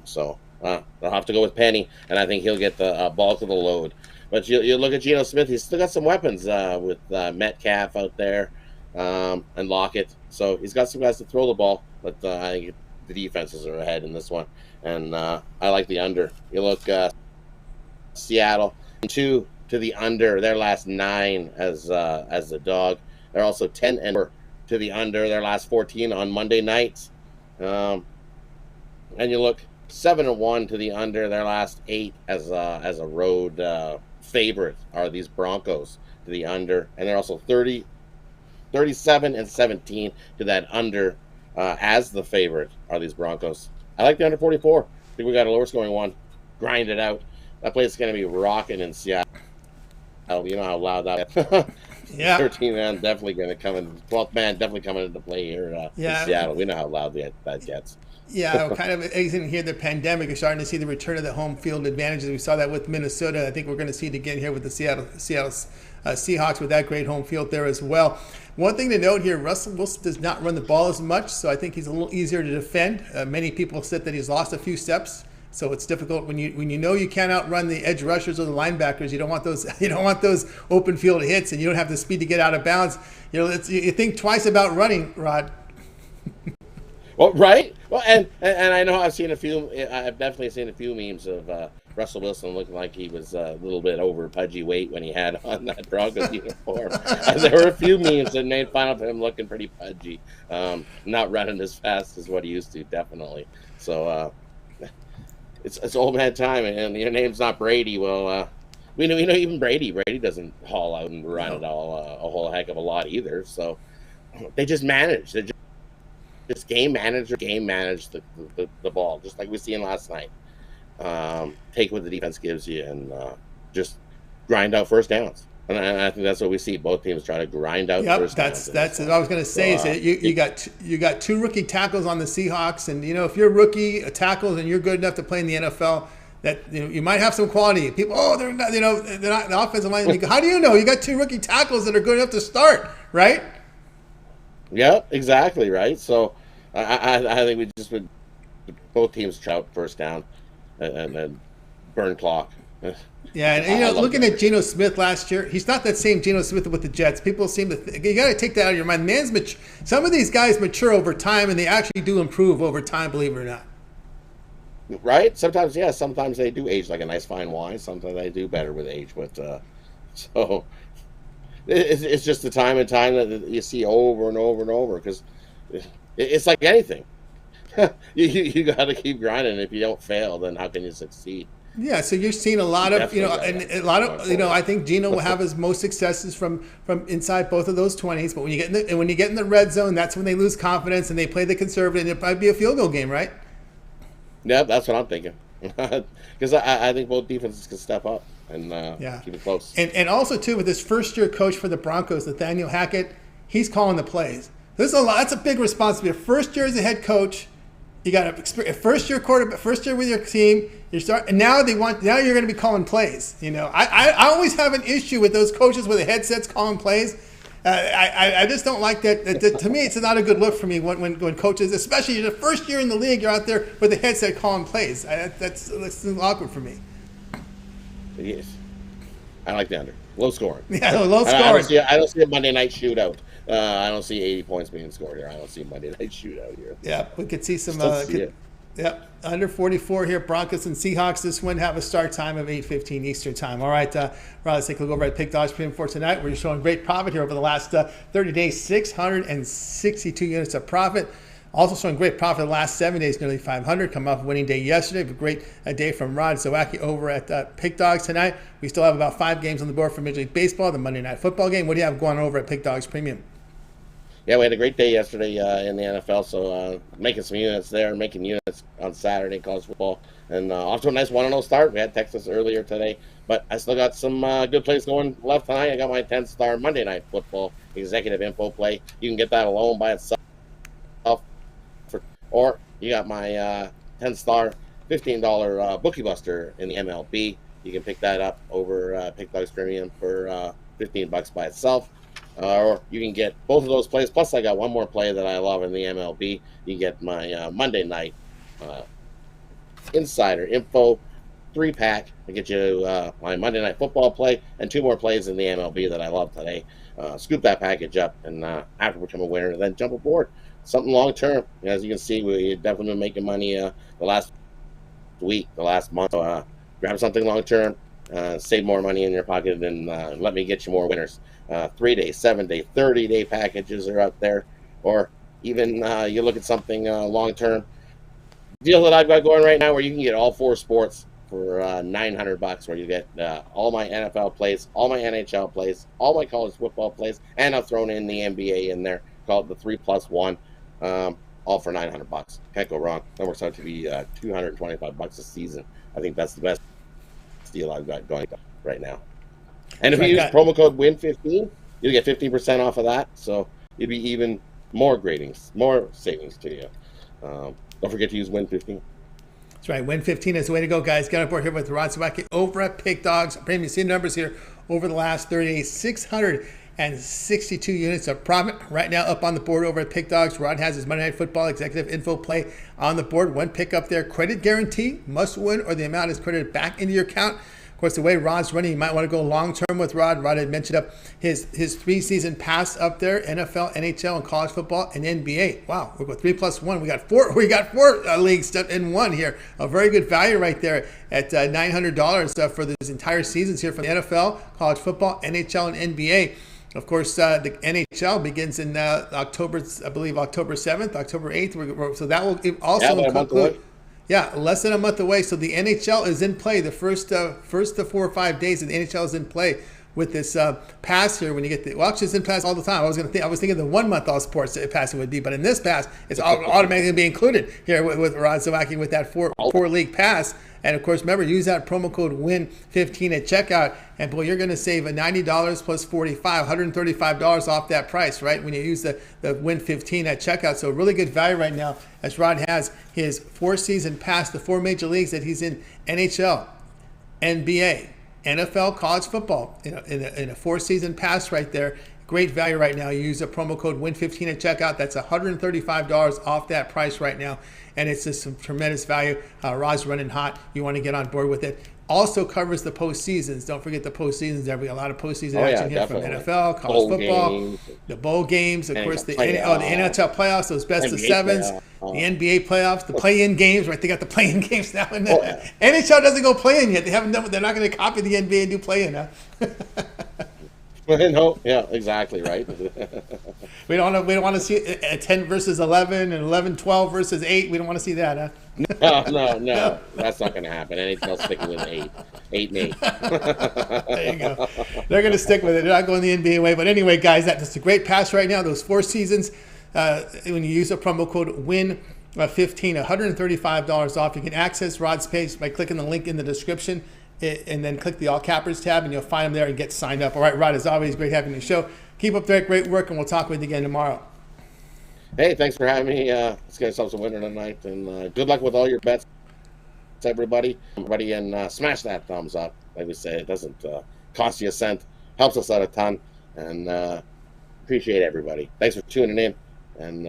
Speaker 6: So they'll have to go with Penny, and I think he'll get the bulk of the load. But you look at Geno Smith; he's still got some weapons with Metcalf out there and Lockett. So he's got some guys to throw the ball. But I think the defenses are ahead in this one, and I like the under. You look Seattle 2 to the under their last 9 as the dog. They're also 10 and to the under their last 14 on Monday nights. And you look 7-1 to the under their last 8 as a road favorite are these Broncos to the under. And they're also 37 and 17 to that under as the favorite are these Broncos. I like the under 44. I think we got a lower scoring one. Grind it out. That place is going to be rocking in Seattle. You know how loud that is.
Speaker 1: Yeah.
Speaker 6: 13 man definitely going to come in. 12th man definitely coming into play here in Seattle. We know how loud that gets.
Speaker 1: Yeah, we're kind of exiting here the pandemic. We're starting to see the return of the home field advantages. We saw that with Minnesota. I think we're going to see it again here with the Seattle Seahawks with that great home field there as well. One thing to note here, Russell Wilson does not run the ball as much, so I think he's a little easier to defend. Many people said that he's lost a few steps. So it's difficult when you know you can't outrun the edge rushers or the linebackers. You don't want those. You don't want those open field hits, and you don't have the speed to get out of bounds. You think twice about running, Rod.
Speaker 6: Well, right. Well, and I know I've definitely seen a few memes of Russell Wilson looking like he was a little bit over pudgy weight when he had on that Broncos uniform. And there were a few memes that made fun of him looking pretty pudgy, not running as fast as what he used to, definitely. So. It's old man time, and your name's not Brady. Well, we know even Brady doesn't haul out and run it all a whole heck of a lot either. So they just manage. They just game manage the ball, just like we seen last night. Take what the defense gives you and just grind out first downs. And I think that's what we see. Both teams try to grind out first downs.
Speaker 1: That's what I was going to say. So, you got 2 rookie tackles on the Seahawks, and if you're rookie tackles and you're good enough to play in the NFL, that you might have some quality. People, they're not, they're not the offensive line. How do you know? You got 2 rookie tackles that are good enough to start, right?
Speaker 6: Yeah, exactly right. So I think we just would both teams try out first down and then burn clock.
Speaker 1: Yeah, and looking at Geno Smith last year, he's not that same Geno Smith with the Jets. People seem to you got to take that out of your mind. Man's mature. Some of these guys mature over time, and they actually do improve over time. Believe it or not.
Speaker 6: Right? Sometimes, yeah. Sometimes they do age like a nice fine wine. Sometimes they do better with age. But so it's just the time and time that you see over and over and over. Because it's like anything. you got to keep grinding. If you don't fail, then how can you succeed?
Speaker 1: Yeah, so you're seeing a lot of, and a lot of, I think Gino will have his most successes from inside both of those 20s. But when you get in the red zone, that's when they lose confidence and they play the conservative. And it might be a field goal game, right?
Speaker 6: Yeah, that's what I'm thinking. Because I think both defenses can step up and keep it close.
Speaker 1: And also too, with this first year coach for the Broncos, Nathaniel Hackett, he's calling the plays. There's a lot. That's a big responsibility. First year as a head coach. You got a first year quarterback, first year with your team. And now you're going to be calling plays. I always have an issue with those coaches with the headsets calling plays. I just don't like that. To me, it's not a good look for me when coaches, especially the first year in the league, you're out there with the headset calling plays. That's awkward for me.
Speaker 6: Yes, I like the under. Low scoring.
Speaker 1: Yeah, low scoring.
Speaker 6: I don't see a Monday night shootout. I don't see 80 points being scored here. I don't see a Monday night shootout here.
Speaker 1: Yeah, we could see some. Under 44 here. Broncos and Seahawks. This one have a start time of 8:15 Eastern time. All right, let's take a look over at Pick Dogs Premium for tonight. We're showing great profit here over the last 30 days, 662 units of profit. Also showing great profit the last 7 days, nearly 500. Come off winning day yesterday. A great day from Rod Zawacky over at Pick Dogs tonight. We still have about 5 games on the board for Major League Baseball, the Monday Night Football game. What do you have going over at Pick Dogs Premium?
Speaker 6: Yeah, we had a great day yesterday in the NFL, so making some units there, making units on Saturday, college football, and off to a nice 1-0 start. We had Texas earlier today, but I still got some good plays going left tonight. I got my 10-star Monday Night Football executive info play. You can get that alone by itself, or you got my 10-star $15 Bookie Buster in the MLB. You can pick that up over Pick Dogs Premium for $15 by itself. Or you can get both of those plays. Plus, I got one more play that I love in the MLB. You get my Monday night Insider Info 3-pack. I get you my Monday Night Football play and 2 more plays in the MLB that I love today. Scoop that package up and after become a winner, then jump aboard. Something long term. As you can see, we've definitely been making money the last week, the last month. Grab something long term. Save more money in your pocket and let me get you more winners. 3-day, 7-day, 30-day packages are out there, or even you look at something long-term. Deal that I've got going right now where you can get all 4 sports for $900, where you get all my NFL plays, all my NHL plays, all my college football plays, and I've thrown in the NBA in there, called the 3+1, all for $900. Can't go wrong. That works out to be $225 a season. I think that's the best deal I've got going right now. And if you use promo code WIN15, you'll get 15% off of that. So it'll be even more gradings, more savings to you. Don't forget to use WIN15.
Speaker 1: That's right. WIN15 is the way to go, guys. Get on board here with Rod Zawacky over at Pick Dogs. Premium seed numbers here over the last 30 days, 662 units of profit. Right now up on the board over at Pick Dogs. Rod has his Monday Night Football executive info play on the board. One pick up there. Credit guarantee, must win, or the amount is credited back into your account. Of course, the way Rod's running, you might want to go long-term with Rod. Rod had mentioned up his 3-season pass up there, NFL, NHL, and college football, and NBA. Wow, we're going 3+1. We got four leagues in one here. A very good value right there at $900 for these entire seasons here from the NFL, college football, NHL, and NBA. Of course, the NHL begins in October 7th, October 8th. So that will also conclude. Yeah, less than a month away. So the NHL is in play. The first 4 or 5 days of the NHL is in play with this pass here. When you get actually it's in pass all the time. I was thinking the 1 month all sports pass it would be, but in this pass, it's automatically going to be included here with Rod Zawacky with that four league pass. And of course, remember, use that promo code WIN15 at checkout, and boy, you're going to save a $90 plus $135 off that price, right? When you use the WIN15 at checkout, so really good value right now. As Rod has his 4-season pass, the 4 major leagues that he's in: NHL, NBA, NFL, college football. In a 4-season pass right there. Great value right now. You use the promo code WIN15 at checkout. That's $135 off that price right now. And it's just some tremendous value. Rod's running hot. You want to get on board with it. Also covers the postseasons. Don't forget the postseasons. There'll be a lot of postseason action here from NFL, college football, the bowl games, of course, the NHL playoffs, those best of sevens, the NBA playoffs, the play-in games, right? They got the play-in games now. And NHL doesn't go play-in yet. They haven't done. They're not going to copy the NBA and do play-in, huh?
Speaker 6: No, yeah, exactly right.
Speaker 1: We don't want to see a 10 versus 11 and 11-12 versus 8. We don't want to see that, huh?
Speaker 6: No. That's not going to happen. They'll stick with 8 and 8.
Speaker 1: There you go. They're going to stick with it. They're not going the NBA way. But anyway, guys, that's a great pass right now. Those 4 seasons, when you use the promo code WIN15, $135 off. You can access Rod's page by clicking the link in the description and then click the All Cappers tab, and you'll find them there and get signed up. All right, Rod, as always, great having you on the show. Keep up that great work, and we'll talk with you again tomorrow.
Speaker 6: Hey, thanks for having me. Let's get ourselves a winner tonight, and good luck with all your bets, everybody. And smash that thumbs up. Like we say, it doesn't cost you a cent. Helps us out a ton, and appreciate everybody. Thanks for tuning in, and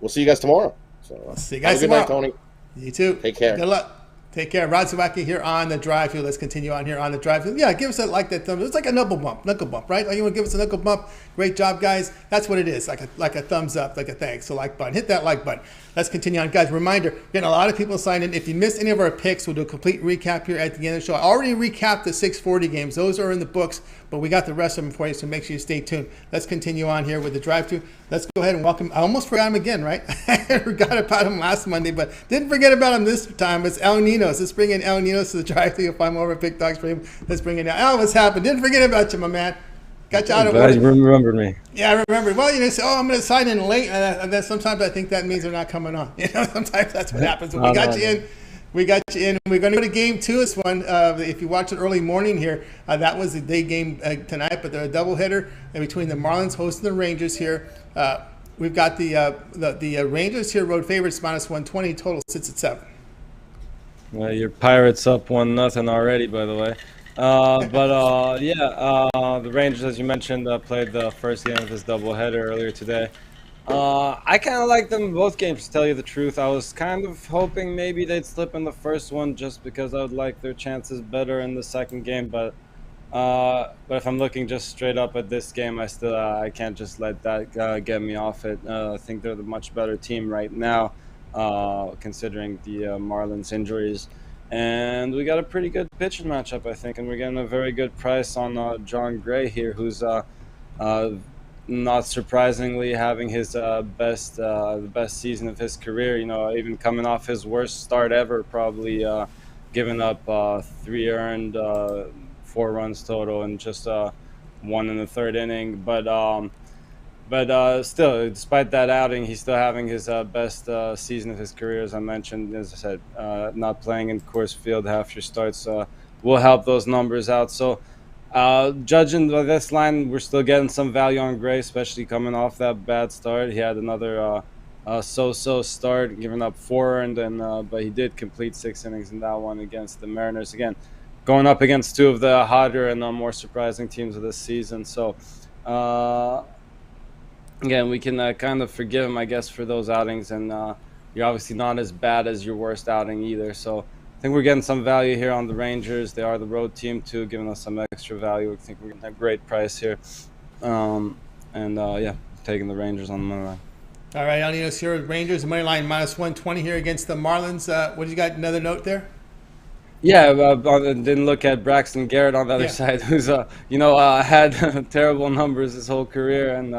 Speaker 6: we'll see you guys tomorrow. So
Speaker 1: see you guys
Speaker 6: tomorrow.
Speaker 1: Good night, Tony. You too.
Speaker 6: Take care.
Speaker 1: Good luck. Take care. Rod Zawacky here on the Drive-Thru. Let's continue on here on the Drive-Thru. Yeah, give us a like that thumb. It's like a knuckle bump, right? Like you want to give us a knuckle bump. Great job, guys. That's what it is, like a thumbs up, like a thanks. So like button. Hit that like button. Let's continue on. Guys, reminder, we're getting a lot of people signed in. If you missed any of our picks, we'll do a complete recap here at the end of the show. I already recapped the 640 games. Those are in the books, but we got the rest of them for you, so make sure you stay tuned. Let's continue on here with the Drive-Thru. Let's go ahead and welcome. I almost forgot him again, right? I forgot about him last Monday, but didn't forget about him this time. It's Al Ninos. Let's bring in Al Ninos to the Drive-Thru. You'll find more of our pick dogs for him. Let's bring in Al. What's happened? Didn't forget about you, my man. Got you out of
Speaker 7: order. You remembered me.
Speaker 1: Yeah, I remember. Well, you say, I'm going to sign in late, and then sometimes I think that means they're not coming on. Sometimes that's what happens. But we got you in. We got you in. We're going to go to game 2 this one. If you watch it early morning here, that was the day game tonight, but they're a doubleheader between the Marlins hosting the Rangers here. We've got the Rangers here, road favorites, -120. Total sits at 7.
Speaker 7: Well, your Pirates up 1-0 already, by the way. The Rangers, as you mentioned, played the first game of this doubleheader earlier today. I kind of like them in both games, to tell you the truth. I was kind of hoping maybe they'd slip in the first one just because I would like their chances better in the second game. But if I'm looking just straight up at this game, I can't just let that get me off it. I think they're the much better team right now, considering the Marlins injuries. And we got a pretty good pitching matchup, I think, and we're getting a very good price on John Gray here, who's not surprisingly having his the best season of his career. Even coming off his worst start ever, probably giving up 3 earned, 4 runs total, and just 1 in the 3rd inning. But still, despite that outing, he's still having his best season of his career, as I mentioned. As I said, not playing in Coors Field half your starts will help those numbers out. So judging by this line, we're still getting some value on Gray, especially coming off that bad start. He had another so-so start, giving up 4 earned, but he did complete 6 innings in that one against the Mariners. Again, going up against 2 of the hotter and more surprising teams of this season. So again, we can kind of forgive him, I guess, for those outings, and you're obviously not as bad as your worst outing either. So I think we're getting some value here on the Rangers. They are the road team, too, giving us some extra value. I think we're getting a great price here. Taking the Rangers on the money line.
Speaker 1: All right, Al Ninos here with Rangers, money line -120 here against the Marlins. What do you got, another note there?
Speaker 7: Yeah, didn't look at Braxton Garrett on the other side, who's had terrible numbers his whole career, and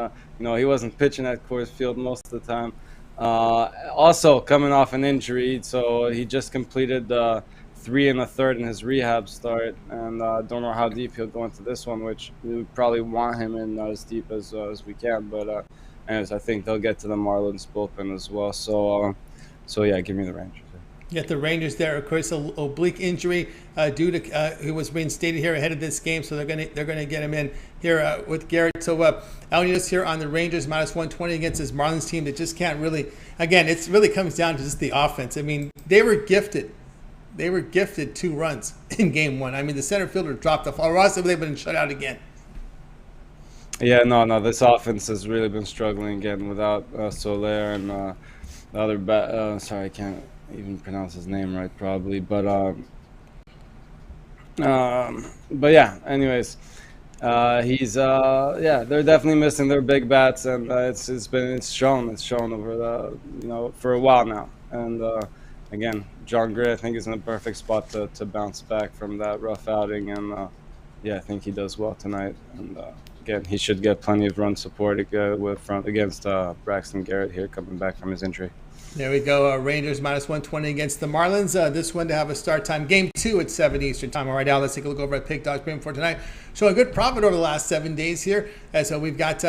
Speaker 7: he wasn't pitching at Coors Field most of the time. Also coming off an injury, so he just completed 3 1/3 in his rehab start, and don't know how deep he'll go into this one, which we probably want him in as deep as we can. But anyways, I think they'll get to the Marlins bullpen as well. So yeah, give me the Rangers.
Speaker 1: Get the Rangers there. Of course, an oblique injury due to who was reinstated here ahead of this game, so they're gonna get him in here with Garrett. So Al Ninos here on the Rangers -120 against this Marlins team that just can't really. Again, it really comes down to just the offense. I mean, they were gifted 2 runs in game 1. I mean, the center fielder dropped the ball. Ross, they've been shut out again.
Speaker 7: Yeah, no, this offense has really been struggling again without Soler and the other sorry, I can't even pronounce his name right, probably, but yeah, anyways, they're definitely missing their big bats, and it's shown over the for a while now. And again, John Gray, I think, is in a perfect spot to bounce back from that rough outing, and I think he does well tonight, and he should get plenty of run support against Braxton Garrett here coming back from his injury.
Speaker 1: There we go. Rangers minus 120 against the Marlins. This one to have a start time. Game 2 at 7 Eastern time. All right, now let's take a look over at Pick Dogs Premium for tonight. Showing a good profit over the last 7 days here. As we've got,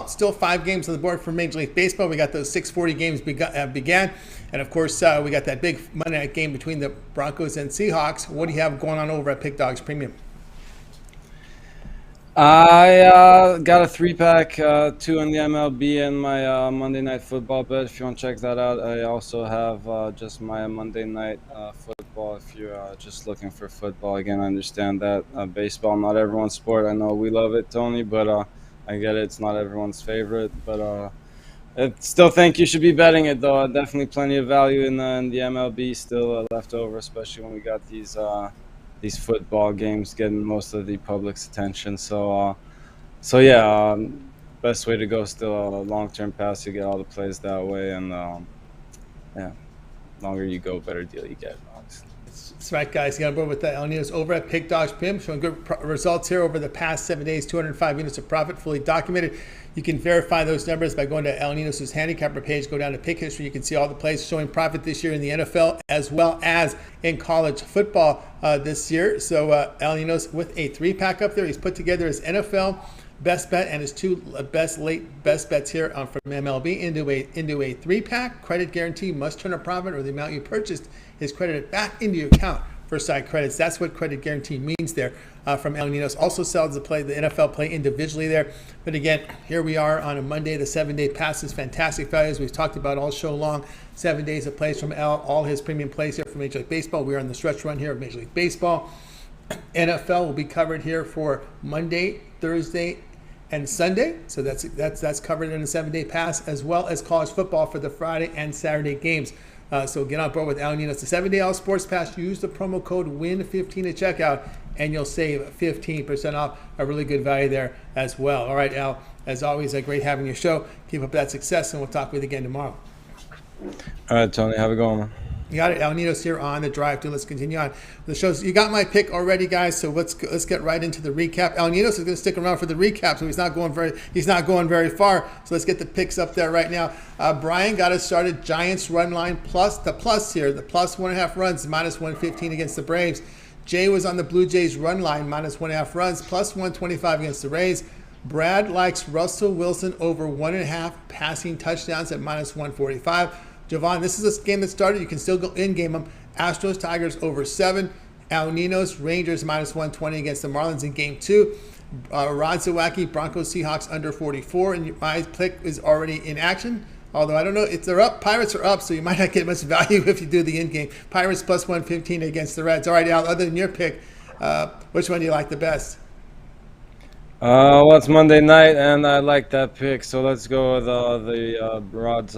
Speaker 1: still 5 games on the board for Major League Baseball. We got those 6:40 games began. And, of course, we got that big Monday night game between the Broncos and Seahawks. What do you have going on over at Pick Dogs Premium?
Speaker 7: I got a 3-pack, 2 in the MLB and my Monday Night Football bet. If you want to check that out, I also have just my Monday Night Football. If you're just looking for football, again, I understand that baseball not everyone's sport. I know we love it, Tony, but I get it. It's not everyone's favorite. But I still think you should be betting it, though. Definitely plenty of value in the MLB still left over, especially when we got these football games getting most of the public's attention. So yeah, best way to go still a long-term pass. You get all the plays that way, and yeah, longer you go, better deal you get.
Speaker 1: That's right, guys. You got on board with the Al Ninos over at Pick Dogs Pim, showing good results here over the past 7 days. 205 units of profit, fully documented. You can verify those numbers by going to Al Ninos' Handicapper page. Go down to Pick History. You can see all the plays showing profit this year in the NFL as well as in college football this year. So Al Ninos with a 3-pack up there. He's put together his NFL best bet and his 2 best bets here from MLB into a 3-pack. Credit guarantee, must turn a profit, or the amount you purchased is credited back into your account for side credits. That's what credit guarantee means there from El Ninos. Also sells the NFL play individually there. But again, here we are on a Monday. The 7-day pass is fantastic values. We've talked about all show long. 7 days of plays from El, all his premium plays here from Major League Baseball. We are on the stretch run here of Major League Baseball. NFL will be covered here for Monday, Thursday, and Sunday. So that's covered in a 7-day pass, as well as college football for the Friday and Saturday games. So get on board with Al Ninos. The 7-day All Sports Pass. Use the promo code WIN15 at checkout, and you'll save 15% off. A really good value there as well. All right, Al, as always, great having your show. Keep up that success, and we'll talk with you again tomorrow.
Speaker 7: All right, Tony. Have a good one, man.
Speaker 1: You got it, Al Ninos here on the Drive-Thru. Let's continue on the shows. You got my pick already, guys. So let's get right into the recap. Al Ninos is going to stick around for the recap, so he's not going very far. So let's get the picks up there right now. Brian got us started. Giants run line plus here. The plus 1.5 runs, minus 115 against the Braves. Jay was on the Blue Jays run line, minus 1.5 runs, plus 125 against the Rays. Brad likes Russell Wilson over 1.5 passing touchdowns at minus 145. Jovan, this is a game that started. You can still go in-game them. Astros, Tigers over 7. Al Ninos, Rangers minus 120 against the Marlins in game 2. Rod Zawacky, Broncos, Seahawks under 44. And my pick is already in action. Although I don't know if they're up. Pirates are up, so you might not get much value if you do the in-game. Pirates plus 115 against the Reds. All right, Al, other than your pick, which one do you like the best?
Speaker 7: Well, it's Monday night, and I like that pick. So let's go with the Rod's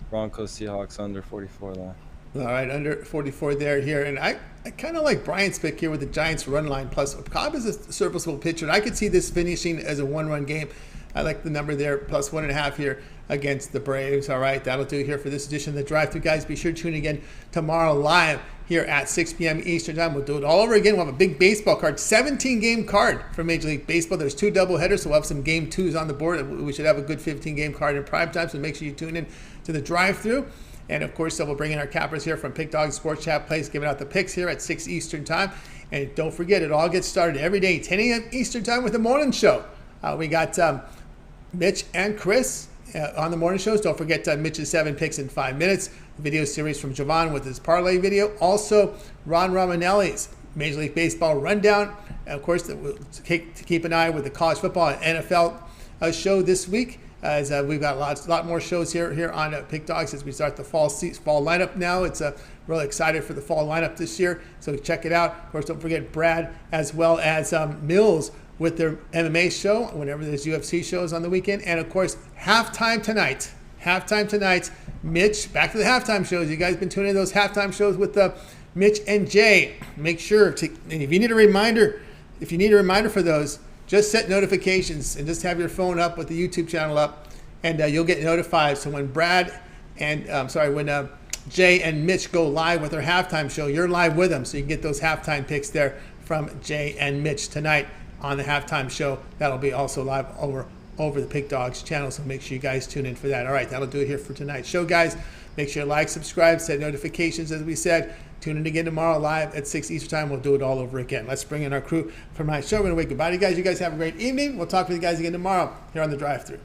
Speaker 7: Broncos Seahawks under 44 there.
Speaker 1: All right, under 44 here. And I kind of like Brian's pick here with the Giants run line. Plus, Cobb is a serviceable pitcher, and I could see this finishing as a 1-run game. I like the number there, plus 1.5 here against the Braves. All right, that'll do here for this edition of the Drive-Thru. Guys, be sure to tune in again tomorrow live here at 6 p.m. Eastern Time. We'll do it all over again. We'll have a big baseball card, 17-game card for Major League Baseball. There's 2 doubleheaders, so we'll have some game 2s on the board. We should have a good 15-game card in prime time, so make sure you tune in to the Drive-Thru. And, of course, we'll bring in our cappers here from Pick Dog Sports Chat Place, giving out the picks here at 6 Eastern Time. And don't forget, it all gets started every day, 10 a.m. Eastern Time with the morning show. We got Mitch and Chris on the morning shows. Don't forget Mitch's 7 picks in 5 minutes. Video series from Jovan with his parlay video. Also, Ron Romanelli's Major League Baseball rundown. And of course, we'll keep an eye with the college football and NFL show this week. As we've got a lot more shows here on Pick Dogs as we start the fall lineup now. It's really excited for the fall lineup this year, so check it out. Of course, don't forget Brad as well as Mills with their MMA show whenever there's UFC shows on the weekend. And of course, halftime tonight. Mitch, back to the halftime shows. You guys been tuning in those halftime shows with Mitch and Jay. Make sure to, and if you need a reminder for those, just set notifications and just have your phone up with the YouTube channel up, and you'll get notified. So when when Jay and Mitch go live with their halftime show, you're live with them, so you can get those halftime picks there from Jay and Mitch tonight on the halftime show. That'll be also live over the Pick Dogs channel, so make sure you guys tune in for that. All right, that'll do it here for tonight's show, guys. Make sure you like, subscribe, set notifications, as we said. Tune in again tomorrow live at 6 Eastern Time. We'll do it all over again. Let's bring in our crew for tonight's show. We're going to wait goodbye to you guys. You guys have a great evening. We'll talk with you guys again tomorrow here on the Drive-Thru.